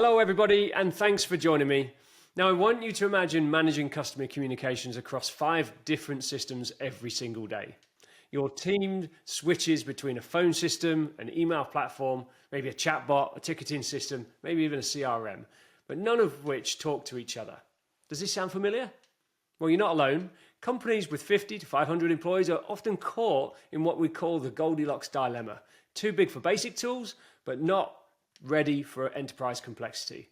Hello, everybody, and thanks for joining me. Now, I want you to imagine managing customer communications across 5 different systems every single day. Your team switches between a phone system, an email platform, maybe a chatbot, a ticketing system, maybe even a CRM, but none of which talk to each other. Does this sound familiar? Well, you're not alone. Companies with 50 to 500 employees are often caught in what we call the Goldilocks dilemma. Too big for basic tools, but not ready for enterprise complexity.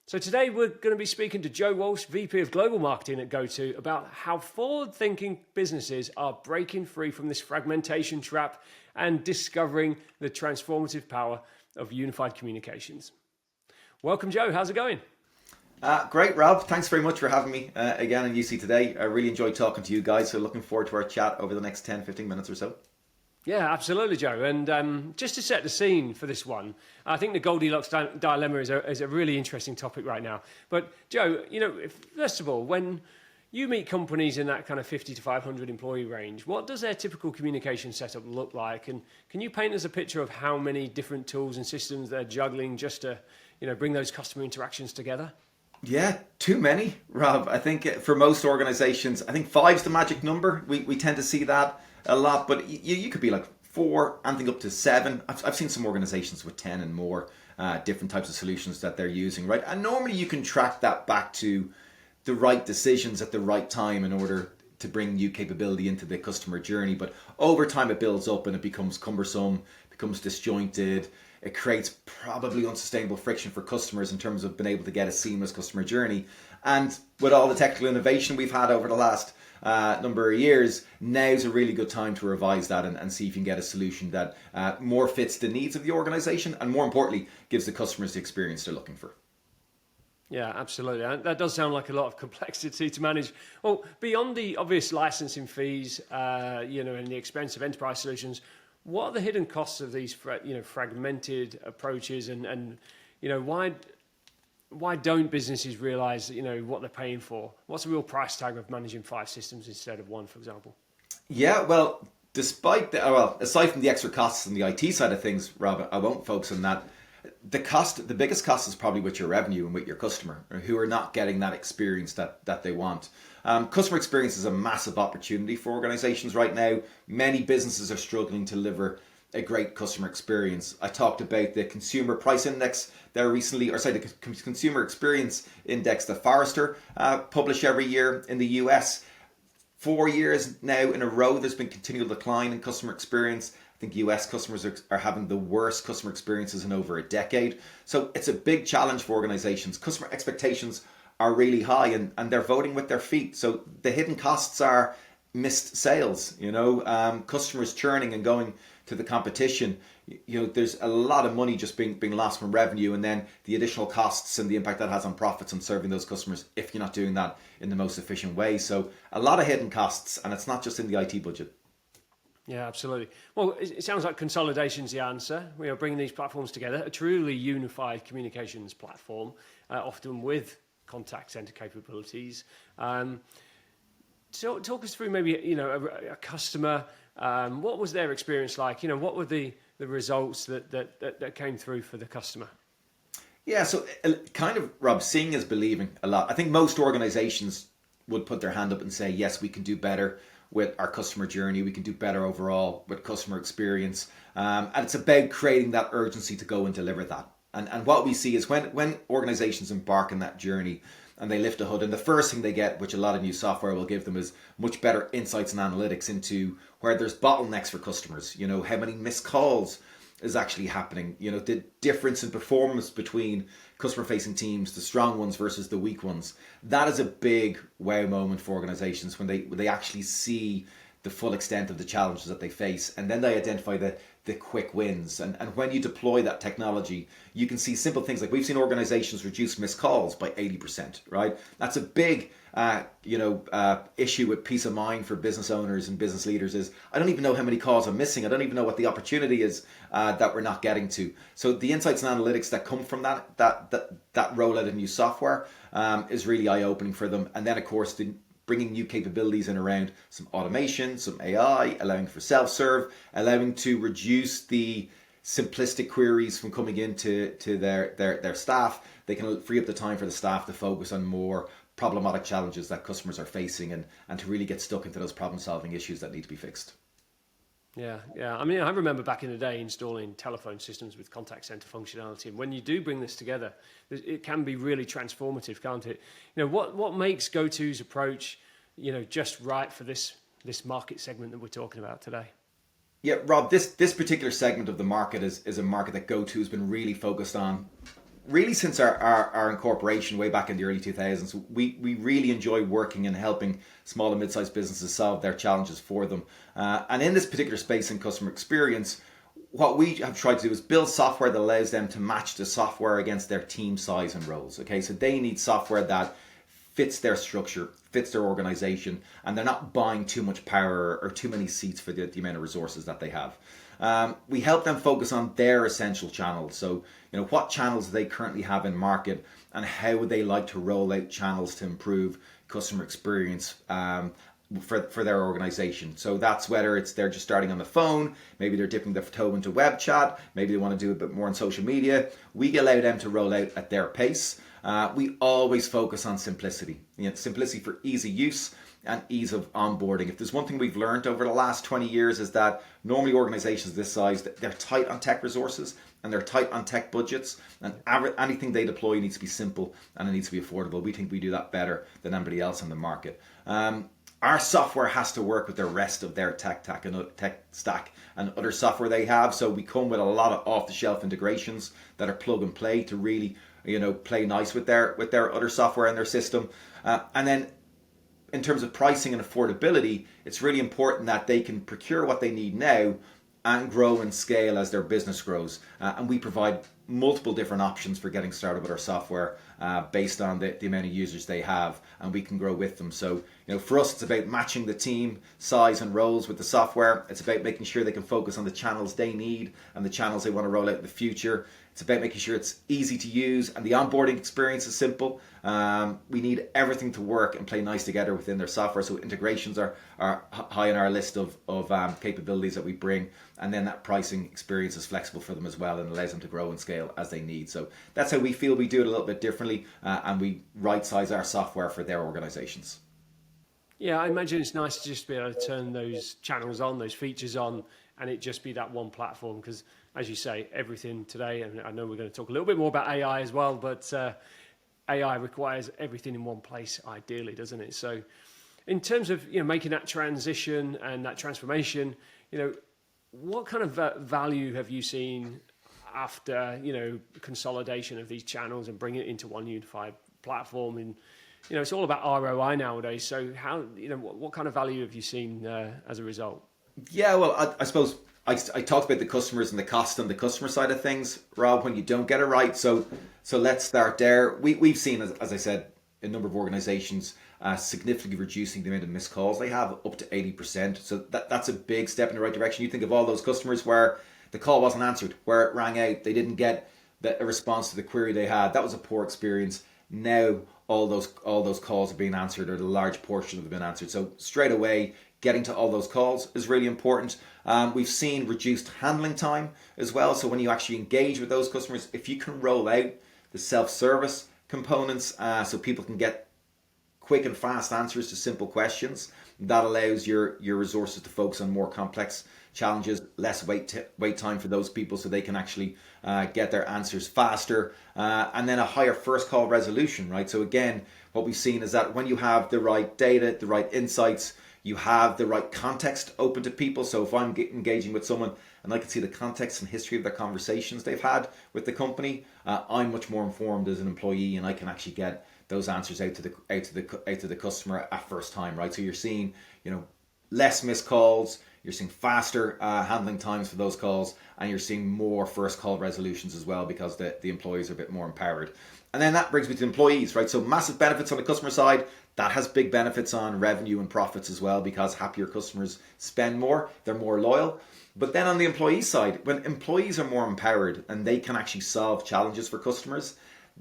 So today we're going to be speaking to Joe Walsh, VP of Global Marketing at GoTo, about how forward-thinking businesses are breaking free from this fragmentation trap and discovering the transformative power of unified communications. Welcome, Joe. How's it going? Great, Rob. Thanks very much for having me again on UC today. I really enjoyed talking to you guys, so looking forward to our chat over the next 10-15 minutes or so. Yeah, absolutely, Joe. And just to set the scene for this one, I think the Goldilocks dilemma is a really interesting topic right now. But Joe, first of all, when you meet companies in that kind of 50 to 500 employee range, what does their typical communication setup look like? And can you paint us a picture of how many different tools and systems they're juggling just to, bring those customer interactions together? Yeah, too many, Rob. I think for most organizations, I think 5's the magic number. We tend to see that a lot, but you could be like 4, anything up to 7. I've seen some organizations with 10 and more different types of solutions that they're using, right? And normally you can track that back to the right decisions at the right time in order to bring new capability into the customer journey. But over time it builds up and it becomes cumbersome, becomes disjointed. It creates probably unsustainable friction for customers in terms of being able to get a seamless customer journey. And with all the technical innovation we've had over the last number of years, now's a really good time to revise that and see if you can get a solution that more fits the needs of the organization and, more importantly, gives the customers the experience they're looking for. Yeah, absolutely. And that does sound like a lot of complexity to manage. Well, beyond the obvious licensing fees, and the expense of enterprise solutions, what are the hidden costs of these, fragmented approaches, and why don't businesses realize, what they're paying for? What's the real price tag of managing 5 systems instead of 1, for example? Yeah, well, aside from the extra costs on the IT side of things, Rob, I won't focus on that. The biggest cost is probably with your revenue and with your customer, who are not getting that experience that they want. Customer experience is a massive opportunity for organizations right now. Many businesses are struggling to deliver a great customer experience. I talked about the consumer price index there recently, the consumer experience index that Forrester publish every year in the US. 4 years now in a row, there's been continual decline in customer experience. I think US customers are having the worst customer experiences in over a decade. So it's a big challenge for organizations. Customer expectations are really high and they're voting with their feet. So the hidden costs are missed sales, customers churning and going to the competition. There's a lot of money just being lost from revenue, and then the additional costs and the impact that has on profits and serving those customers if you're not doing that in the most efficient way. So a lot of hidden costs, and it's not just in the IT budget. Yeah, absolutely. Well, it sounds like consolidation's the answer. We are bringing these platforms together, a truly unified communications platform, often with contact center capabilities. So talk us through maybe, a customer. What was their experience like? What were the results that came through for the customer? Yeah, so kind of, Rob, seeing is believing a lot. I think most organizations would put their hand up and say, yes, we can do better with our customer journey. We can do better overall with customer experience. And it's about creating that urgency to go and deliver that. And what we see is when organizations embark on that journey and they lift a hood, and the first thing they get, which a lot of new software will give them, is much better insights and analytics into where there's bottlenecks for customers. How many missed calls is actually happening. The difference in performance between customer-facing teams, the strong ones versus the weak ones. That is a big wow moment for organizations when they actually see the full extent of the challenges that they face, and then they identify the quick wins. And when you deploy that technology, you can see simple things like we've seen organizations reduce missed calls by 80%, right? That's a big issue with peace of mind for business owners and business leaders. Is I don't even know how many calls I'm missing. I don't even know what the opportunity is that we're not getting to. So the insights and analytics that come from that rollout of new software is really eye-opening for them. And then, of course, bringing new capabilities in around some automation, some AI, allowing for self-serve, allowing to reduce the simplistic queries from coming into their staff. They can free up the time for the staff to focus on more problematic challenges that customers are facing, and to really get stuck into those problem solving issues that need to be fixed. Yeah. I mean, I remember back in the day installing telephone systems with contact center functionality, and when you do bring this together, it can be really transformative, can't it? What makes GoTo's approach, just right for this market segment that we're talking about today? Yeah, Rob, this particular segment of the market is a market that GoTo has been really focused on really since our incorporation way back in the early 2000s. We really enjoy working and helping small and mid-sized businesses solve their challenges for them. And in this particular space in customer experience, what we have tried to do is build software that allows them to match the software against their team size and roles. Okay, so they need software that fits their structure, fits their organization, and they're not buying too much power or too many seats for the amount of resources that they have. We help them focus on their essential channels. So, what channels do they currently have in market, and how would they like to roll out channels to improve customer experience for their organization. So that's whether it's they're just starting on the phone, maybe they're dipping their toe into web chat, maybe they want to do a bit more on social media. We allow them to roll out at their pace. We always focus on simplicity. Simplicity for easy use and ease of onboarding. If there's one thing we've learned over the last 20 years is that normally organizations this size, they're tight on tech resources and they're tight on tech budgets, and anything they deploy needs to be simple and it needs to be affordable. We think we do that better than anybody else in the market. Our software has to work with the rest of their tech stack and other software they have. So we come with a lot of off-the-shelf integrations that are plug and play to really, play nice with their other software in their system. And then in terms of pricing and affordability, it's really important that they can procure what they need now and grow and scale as their business grows. And we provide multiple different options for getting started with our software based on the amount of users they have, and we can grow with them. So, for us, it's about matching the team size and roles with the software. It's about making sure they can focus on the channels they need and the channels they want to roll out in the future. It's about making sure it's easy to use and the onboarding experience is simple. We need everything to work and play nice together within their software. So integrations are high on our list of capabilities that we bring. And then that pricing experience is flexible for them as well and allows them to grow and scale as they need. So that's how we feel we do it a little bit differently, and we right size our software for their organizations. Yeah, I imagine it's nice to just be able to turn those channels on, those features on, and it just be that one platform. Because as you say, everything today, and I know we're going to talk a little bit more about AI as well, but AI requires everything in one place, ideally, doesn't it? So in terms of making that transition and that transformation, what kind of value have you seen after consolidation of these channels and bringing it into one unified platform? And it's all about ROI nowadays. So how what kind of value have you seen as a result? Yeah, well, I suppose I talked about the customers and the cost on the customer side of things, Rob, when you don't get it right. So let's start there. We've seen, as I said, a number of organizations significantly reducing the amount of missed calls they have, up to 80%. So that's a big step in the right direction. You think of all those customers where the call wasn't answered, where it rang out, they didn't get a response to the query they had. That was a poor experience. Now all those calls are being answered, or the large portion of them have been answered. So straight away, getting to all those calls is really important. We've seen reduced handling time as well. So when you actually engage with those customers, if you can roll out the self-service components so people can get quick and fast answers to simple questions, that allows your resources to focus on more complex challenges, less wait time for those people so they can actually get their answers faster, and then a higher first call resolution, right? So again, what we've seen is that when you have the right data, the right insights, you have the right context open to people. So if I'm engaging with someone and I can see the context and history of the conversations they've had with the company, I'm much more informed as an employee, and I can actually get those answers out to the customer at first time, right? So you're seeing, less missed calls, you're seeing faster handling times for those calls, and you're seeing more first call resolutions as well because the employees are a bit more empowered. And then that brings me to employees, right? So massive benefits on the customer side. That has big benefits on revenue and profits as well, because happier customers spend more, they're more loyal. But then on the employee side, when employees are more empowered and they can actually solve challenges for customers,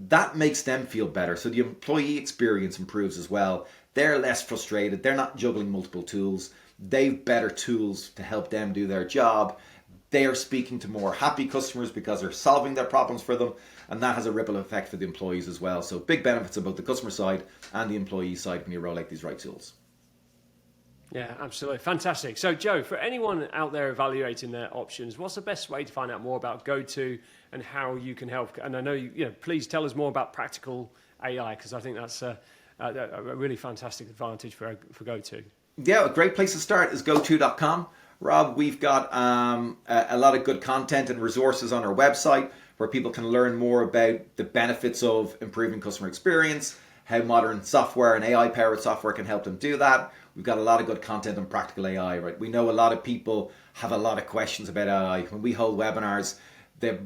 that makes them feel better. So the employee experience improves as well. They're less frustrated. They're not juggling multiple tools. They've better tools to help them do their job. they are speaking to more happy customers because they're solving their problems for them, and that has a ripple effect for the employees as well. So big benefits on both the customer side and the employee side when you roll out these right tools. Yeah, absolutely. Fantastic. So, Joe, for anyone out there evaluating their options, what's the best way to find out more about GoTo and how you can help? And I know, please tell us more about practical AI, because I think that's a really fantastic advantage for GoTo. Yeah, a great place to start is goto.com. Rob, we've got a lot of good content and resources on our website where people can learn more about the benefits of improving customer experience, how modern software and AI-powered software can help them do that. We've got a lot of good content on practical AI, right? We know a lot of people have a lot of questions about AI. When we hold webinars,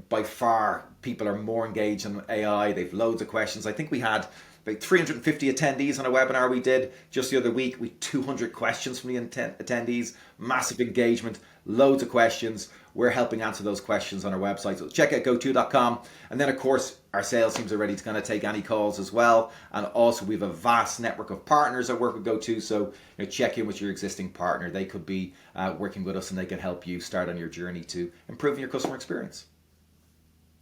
by far, people are more engaged in AI. They've loads of questions. I think we had about 350 attendees on a webinar we did just the other week. We had 200 questions from the attendees, massive engagement, loads of questions. We're helping answer those questions on our website. So check out goto.com. And then, of course, our sales teams are ready to kind of take any calls as well. And also, we have a vast network of partners that work with GoTo. So check in with your existing partner. They could be working with us, and they can help you start on your journey to improving your customer experience.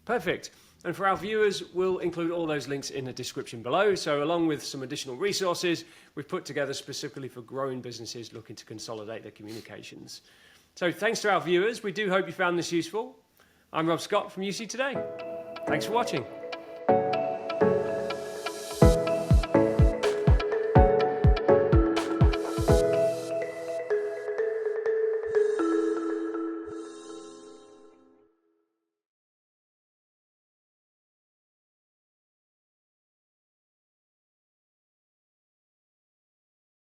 Perfect. And for our viewers, we'll include all those links in the description below. So along with some additional resources, we've put together specifically for growing businesses looking to consolidate their communications. So thanks to our viewers. We do hope you found this useful. I'm Rob Scott from UC Today. Thanks for watching.